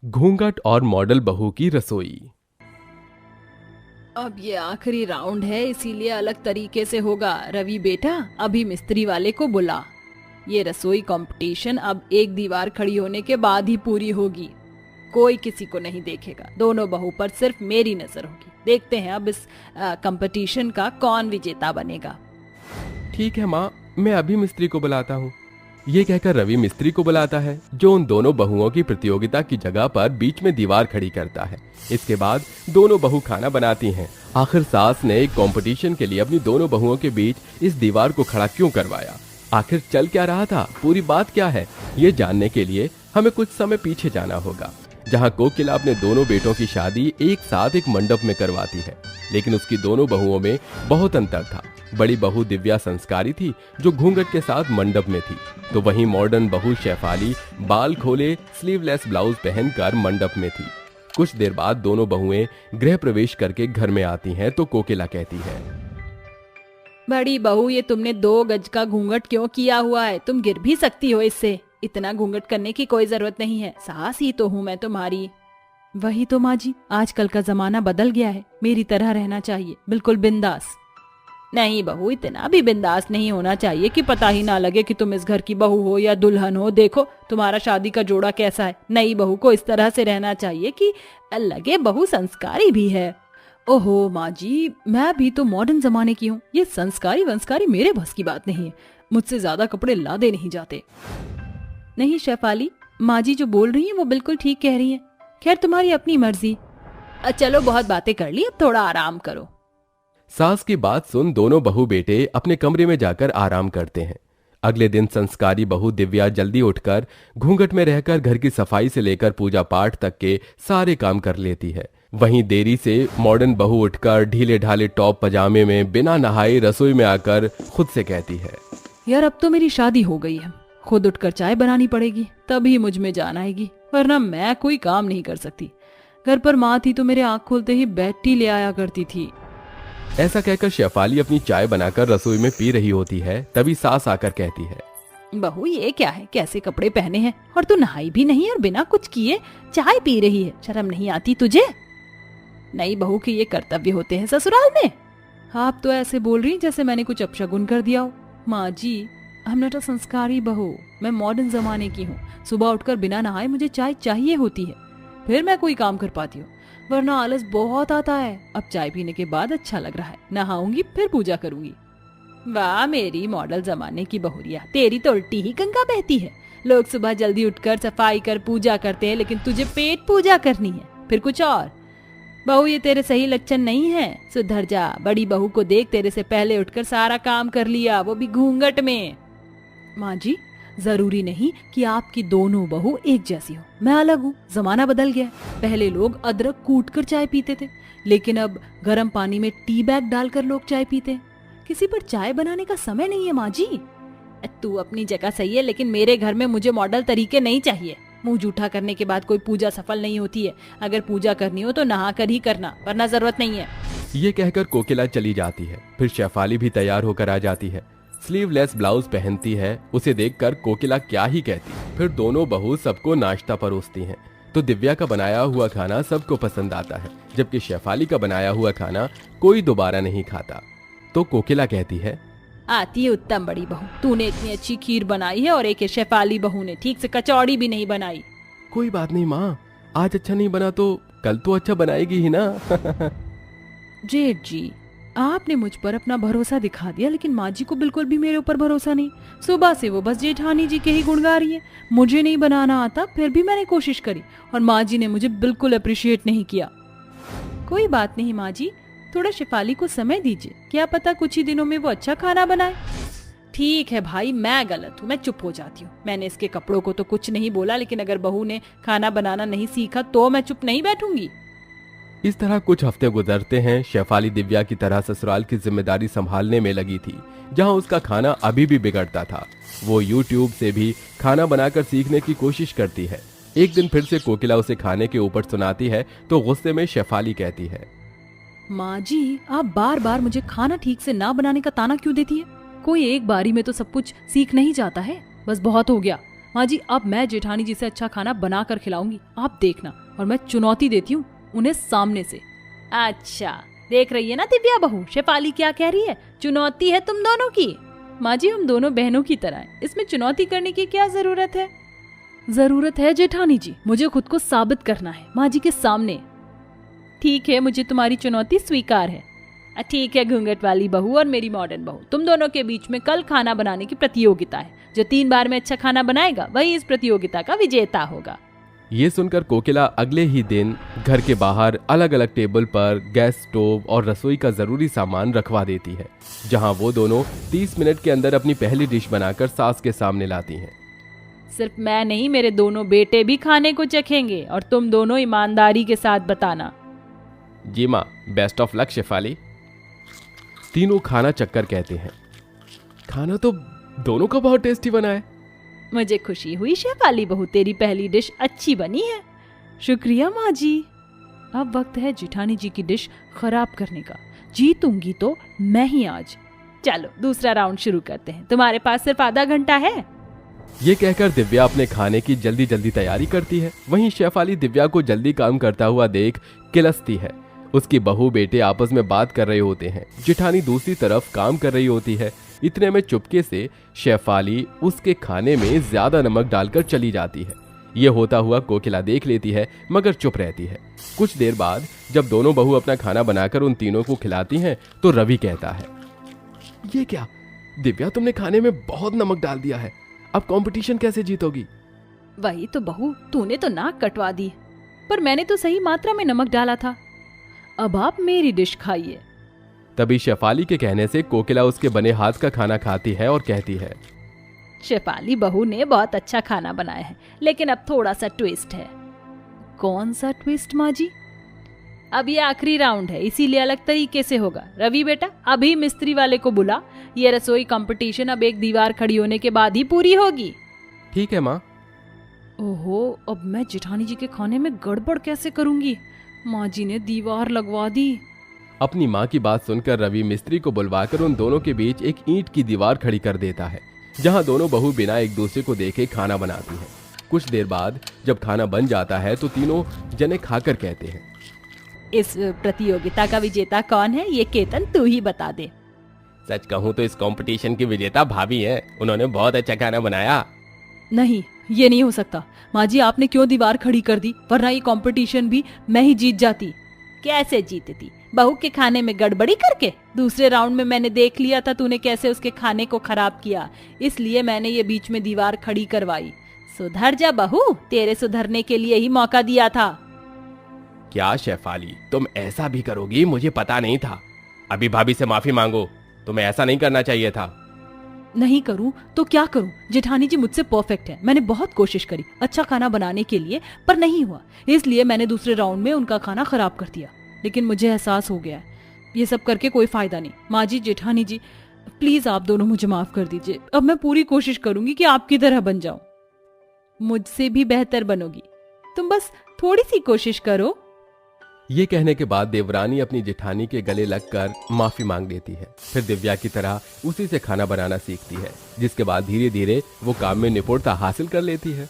घूंघट और मॉडल बहू की रसोई। अब ये आखिरी राउंड है, इसीलिए अलग तरीके से होगा। रवि बेटा, अभी मिस्त्री वाले को बुला। ये रसोई कंपटीशन अब एक दीवार खड़ी होने के बाद ही पूरी होगी। कोई किसी को नहीं देखेगा, दोनों बहू पर सिर्फ मेरी नजर होगी। देखते हैं अब इस कंपटीशन का कौन विजेता बनेगा। ठीक है माँ, मैं अभी मिस्त्री को बुलाता हूँ। ये कहकर रवि मिस्त्री को बुलाता है, जो उन दोनों बहुओं की प्रतियोगिता की जगह पर बीच में दीवार खड़ी करता है। इसके बाद दोनों बहू खाना बनाती हैं। आखिर सास ने एक कंपटीशन के लिए अपनी दोनों बहुओं के बीच इस दीवार को खड़ा क्यों करवाया? आखिर चल क्या रहा था, पूरी बात क्या है, ये जानने के लिए हमें कुछ समय पीछे जाना होगा, जहाँ कोकिला अपने दोनों बेटों की शादी एक साथ एक मंडप में करवाती है। लेकिन उसकी दोनों बहुओं में बहुत अंतर था। बड़ी बहू दिव्या संस्कारी थी, जो घूंघट के साथ मंडप में थी, तो वहीं मॉडर्न बहू शेफाली बाल खोले स्लीवलेस ब्लाउज पहनकर मंडप में थी। कुछ देर बाद दोनों बहुएं गृह प्रवेश करके घर में आती हैं तो कोकिला कहती है, बड़ी बहू, ये तुमने 2 गज का घूंघट क्यों किया हुआ है? तुम गिर भी सकती हो इससे। इतना घूंघट करने की कोई जरूरत नहीं है, सास ही तो हूँ मैं तुम्हारी। वही तो माँ जी, आजकल का जमाना बदल गया है, मेरी तरह रहना चाहिए, बिल्कुल बिंदास। नहीं बहू, इतना भी बिंदास नहीं होना चाहिए कि पता ही ना लगे कि तुम इस घर की बहू हो या दुल्हन हो। देखो तुम्हारा शादी का जोड़ा कैसा है। नई बहू को इस तरह से रहना चाहिए कि लगे बहू संस्कारी भी है। ओहो माँ जी, मैं भी तो मॉडर्न जमाने की हूँ, ये संस्कारी वंस्कारी मेरे बस की बात नहीं है। मुझसे ज्यादा कपड़े लादे नहीं जाते। नहीं शेफाली, माँ जी जो बोल रही है वो बिल्कुल ठीक कह रही है। खैर तुम्हारी अपनी मर्जी। चलो बहुत बातें कर ली, अब थोड़ा आराम करो। सास की बात सुन दोनों बहू बेटे अपने कमरे में जाकर आराम करते हैं। अगले दिन संस्कारी बहू दिव्या जल्दी उठकर घूंघट में रहकर घर की सफाई से लेकर पूजा पाठ तक के सारे काम कर लेती है। वहीं देरी से मॉडर्न बहू उठकर ढीले ढाले टॉप पजामे में बिना नहाए रसोई में आकर खुद से कहती है, यार अब तो मेरी शादी हो गई है, खुद उठकर चाय बनानी पड़ेगी, तभी मुझ में जान आएगी, वरना मैं कोई काम नहीं कर सकती। घर पर माँ थी तो मेरे आँख खोलते ही बेड टी ले आया करती थी। ऐसा कहकर शेफाली अपनी चाय बनाकर रसोई में पी रही होती है। तभी सास आकर कहती है, बहू ये क्या है, कैसे कपड़े पहने हैं, और तू नहाई भी नहीं और बिना कुछ किए चाय पी रही है, शर्म नहीं आती तुझे? नई बहू के ये कर्तव्य होते हैं ससुराल में। आप तो ऐसे बोल रही जैसे मैंने कुछ अपशगुन कर दिया हो। माँ जी, हम नट संस्कारी बहू, मैं मॉडर्न जमाने की हूँ। सुबह उठकर बिना नहाए मुझे चाय चाहिए होती है, फिर मैं कोई काम कर पाती हूँ, वरना आलस बहुत आता है। अब चाय पीने के बाद अच्छा लग रहा है, नहाऊंगी फिर पूजा करूंगी। वाह मेरी मॉडल जमाने की बहुरिया, तेरी तो उल्टी ही गंगा बहती है। लोग सुबह जल्दी उठकर सफाई कर पूजा करते हैं, लेकिन तुझे पेट पूजा करनी है, फिर कुछ और। बहू ये तेरे सही लक्षण नहीं है, सुधर जा। बड़ी बहू को देख, तेरे से पहले उठकर सारा काम कर लिया, वो भी घूंघट में। माँ जी, जरूरी नहीं कि आपकी दोनों बहू एक जैसी हो, मैं अलग हूँ, जमाना बदल गया। पहले लोग अदरक कूट कर चाय पीते थे, लेकिन अब गर्म पानी में टी बैग डालकर लोग चाय पीते हैं। किसी पर चाय बनाने का समय नहीं है माँ जी। तू अपनी जगह सही है, लेकिन मेरे घर में मुझे मॉडल तरीके नहीं चाहिए। मुंह जूठा करने के बाद कोई पूजा सफल नहीं होती है। अगर पूजा करनी हो तो नहा कर ही करना, वरना जरूरत नहीं है। ये कहकर कोकिला चली जाती है। फिर शेफाली भी तैयार होकर आ जाती है, स्लीवलेस ब्लाउज पहनती है। उसे देखकर कोकिला क्या ही कहती। फिर दोनों बहू सबको नाश्ता परोसती हैं। तो दिव्या का बनाया हुआ खाना सबको पसंद आता है, जबकि शेफाली का बनाया हुआ खाना कोई दोबारा नहीं खाता। तो कोकिला कहती है, आती है उत्तम बड़ी बहू, तूने इतनी अच्छी खीर बनाई है और एक शेफाली बहू ने ठीक से कचौड़ी भी नहीं बनाई। कोई बात नहीं माँ, आज अच्छा नहीं बना तो कल तो अच्छा बनाएगी ही ना। जेठ जी, आपने मुझ पर अपना भरोसा दिखा दिया, लेकिन माँ जी को बिल्कुल भी मेरे ऊपर भरोसा नहीं। सुबह से वो बस जेठानी जी के ही गुण गा रही है। मुझे नहीं बनाना आता, फिर भी मैंने कोशिश करी और माँ जी ने मुझे बिल्कुल अप्रिशिएट नहीं किया। कोई बात नहीं माँ जी, थोड़ा शेफाली को समय दीजिए, क्या पता कुछ ही दिनों में वो अच्छा खाना बनाए। ठीक है भाई, मैं गलत हूँ, मैं चुप हो जाती हूँ। मैंने इसके कपड़ों को तो कुछ नहीं बोला, लेकिन अगर बहू ने खाना बनाना नहीं सीखा तो मैं चुप नहीं बैठूंगी। इस तरह कुछ हफ्ते गुजरते हैं। शेफाली दिव्या की तरह ससुराल की जिम्मेदारी संभालने में लगी थी, जहां उसका खाना अभी भी बिगड़ता था। वो YouTube से भी खाना बनाकर सीखने की कोशिश करती है। एक दिन फिर से कोकिला उसे खाने के ऊपर सुनाती है तो गुस्से में शेफाली कहती है, माँ जी, आप बार बार मुझे खाना ठीक से ना बनाने का ताना क्यों देती है? कोई एक बारी में तो सब कुछ सीख नहीं जाता है, बस बहुत हो गया। माँ जी अब मैं जेठानी जी से अच्छा खाना बना कर खिलाऊंगी, आप देखना। और मैं चुनौती देती हूँ उन्हें सामने से। अच्छा देख रही है ना दिव्या बहू, शेफाली क्या कह रही है, चुनौती है तुम दोनों की। माँ जी हम दोनों बहनों की तरह हैं, इसमें चुनौती करने की क्या जरूरत है। जरूरत है जेठानी जी, मुझे खुद को साबित करना है माँ जी के सामने। ठीक है मुझे तुम्हारी चुनौती स्वीकार है। ठीक है घूंघट वाली बहू और मेरी मॉडर्न बहू, तुम दोनों के बीच में कल खाना बनाने की प्रतियोगिता है। जो 3 बार में अच्छा खाना बनाएगा वही इस प्रतियोगिता का विजेता होगा। ये सुनकर कोकिला अगले ही दिन घर के बाहर अलग अलग टेबल पर गैस स्टोव और रसोई का जरूरी सामान रखवा देती है, जहां वो दोनों 30 मिनट के अंदर अपनी पहली डिश बनाकर सास के सामने लाती हैं। सिर्फ मैं नहीं, मेरे दोनों बेटे भी खाने को चखेंगे और तुम दोनों ईमानदारी के साथ बताना। जी माँ, बेस्ट ऑफ लक शेफाली। तीनों खाना चक्कर कहते हैं। खाना तो दोनों का बहुत टेस्टी बना है। मुझे खुशी हुई शेफाली बहू, तेरी पहली डिश अच्छी बनी है। शुक्रिया माँ जी। अब वक्त है जेठानी जी की डिश खराब करने का। जीतूंगी तो मैं ही आज। चलो दूसरा राउंड शुरू करते हैं, तुम्हारे पास सिर्फ आधा घंटा है। ये कहकर दिव्या अपने खाने की जल्दी जल्दी तैयारी करती है। वहीं शेफाली दिव्या को जल्दी काम करता हुआ देख किलसती है। उसकी बहू बेटे आपस में बात कर रहे होते हैं। जेठानी दूसरी तरफ काम कर रही होती है। इतने में चुपके से शेफाली उसके खाने में ज्यादा नमक डालकर चली जाती है। ये होता हुआ कोकिला देख लेती है मगर चुप रहती है। कुछ देर बाद जब दोनों बहू अपना खाना बनाकर उन तीनों को खिलाती हैं तो रवि कहता है, ये क्या दिव्या, तुमने खाने में बहुत नमक डाल दिया है, अब कंपटीशन कैसे जीतोगी। वही तो बहू, तूने तो नाक कटवा दी, पर मैंने तो सही मात्रा में नमक डाला था। अब आप मेरी डिश खाइए। तभी शेफाली के कहने से कोकिला उसके बने हाथ का खाना खाती है और कहती है, शेफाली बहू ने बहुत अच्छा खाना बनाया है, लेकिन अब थोड़ा सा ट्विस्ट है। कौन सा ट्विस्ट माँ जी? अब ये आखिरी राउंड है, इसीलिए अलग तरीके से होगा। रवि बेटा अभी मिस्त्री वाले को बुला, ये रसोई कंपटीशन अब एक दीवार खड़ी होने के बाद ही पूरी होगी। ठीक है माँ। ओहो, अब मैं जेठानी जी के खाने में गड़बड़ कैसे करूंगी? माँ जी ने दीवार लगवा दी। अपनी माँ की बात सुनकर रवि मिस्त्री को बुलवाकर उन दोनों के बीच एक ईंट की दीवार खड़ी कर देता है, जहां दोनों बहू बिना एक दूसरे को देखे खाना बनाती हैं। कुछ देर बाद जब खाना बन जाता है तो तीनों जने खाकर कहते हैं, इस प्रतियोगिता का विजेता कौन है, ये केतन तू ही बता दे। सच कहूँ तो इस कंपटीशन की विजेता भाभी है, उन्होंने बहुत अच्छा खाना बनाया। नहीं, ये नहीं हो सकता। माँ जी आपने क्यों दीवार खड़ी कर दी, वरना ये कंपटीशन भी मैं ही जीत जाती। कैसे जीतती? बहू के खाने में गड़बड़ी करके। दूसरे राउंड में मैंने देख लिया था तूने कैसे उसके खाने को खराब किया, इसलिए मैंने ये बीच में दीवार खड़ी करवाई। सुधर जा बहू, तेरे सुधरने के लिए ही मौका दिया था। क्या शेफाली, तुम ऐसा भी करोगी? मुझे पता नहीं था। अभी भाभी से माफी मांगो, तुम्हें ऐसा नहीं करना चाहिए था। नहीं करूं तो क्या करूं? जेठानी जी मुझसे परफेक्ट है। मैंने बहुत कोशिश करी अच्छा खाना बनाने के लिए, पर नहीं हुआ, इसलिए मैंने दूसरे राउंड में उनका खाना खराब कर दिया। लेकिन मुझे एहसास हो गया ये सब करके कोई फायदा नहीं। माँ जी, जेठानी जी, प्लीज आप दोनों मुझे माफ कर दीजिए। अब मैं पूरी कोशिश करूंगी कि आपकी तरह बन जाऊं। मुझसे भी बेहतर बनोगी, तुम बस थोड़ी सी कोशिश करो। ये कहने के बाद देवरानी अपनी जेठानी के गले लगकर माफी मांग लेती है। फिर दिव्या की तरह उसी से खाना बनाना सीखती है, जिसके बाद धीरे धीरे वो काम में निपुणता हासिल कर लेती है।